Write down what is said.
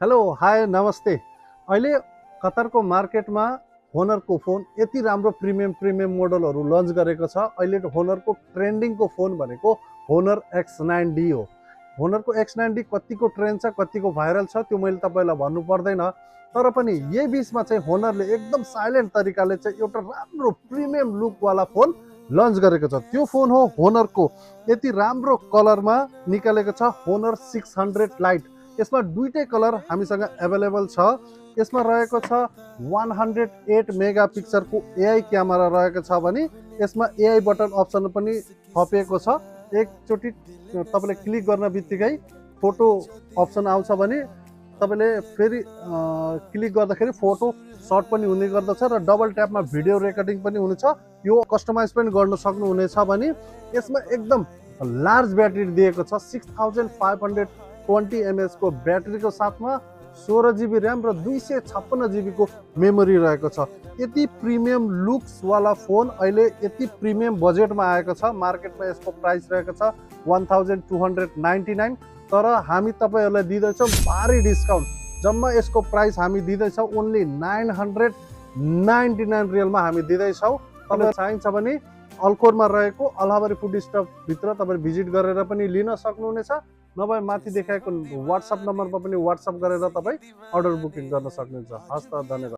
Hello hi नमस्ते। अहिले कतारको मार्केटमा होनरको फोन यति राम्रो प्रिमियम मोडलहरू लन्च गरेको छ। अहिले होनरको ट्रेन्डिङको फोन भनेको होनर X9D हो। होनरको X9D कतिको ट्रेन्ड छ, कतिको भाइरल छ त्यो मैले तपाईँलाई भन्नु पर्दैन। तर पनि यही बिचमा चाहिँ होनरले एकदम साइलेन्ट तरिकाले चाहिँ एउटा राम्रो प्रिमियम लुकवाला फोन लन्च गरेको छ। त्यो फोन हो होनरको यति राम्रो कलरमा निकालेको छ होनर 600 लाइट। यसमा दुईटै कलर हामीसँग एभाइलेबल छ। यसमा रहेको छ 108 मेगापिक्सलको एआई क्यामेरा रहेको छ भने यसमा एआई बटन अप्सन पनि थपिएको छ। एकचोटि तपाईँले क्लिक गर्न बित्तिकै फोटो अप्सन आउँछ भने तपाईँले फेरि क्लिक गर्दाखेरि फोटो सर्ट पनि हुने गर्दछ र डबल ट्यापमा भिडियो रेकर्डिङ पनि हुनेछ। यो कस्टमाइज पनि गर्न सक्नुहुनेछ भने यसमा एकदम लार्ज ब्याट्री दिएको छ। 6520 mAh को ब्याट्रीको साथमा 16 GB ऱ्याम र 256 GB को मेमोरी रहेको छ। यति प्रिमियम लुक्सवाला फोन अहिले यति प्रिमियम बजेटमा आएको छ। मार्केटमा यसको प्राइस रहेको छ 1299। तर हामी तपाईँहरूलाई दिँदैछौँ भारी डिस्काउन्ट। जम्मा यसको प्राइस हामी दिँदैछौँ ओन्ली 999 रियलमा हामी दिँदैछौँ। तपाईँलाई चाहिन्छ भने अल्कोरमा रहेको अल्हाबारी फुड स्टप भित्र तपाईँ भिजिट गरेर पनि लिन सक्नुहुनेछ। नभए माथि देखाएको व्हाट्सएप नम्बरमा पनि व्हाट्सएप गरेर तपाईँ अर्डर बुकिङ गर्न सक्नुहुन्छ। हस् त, धन्यवाद।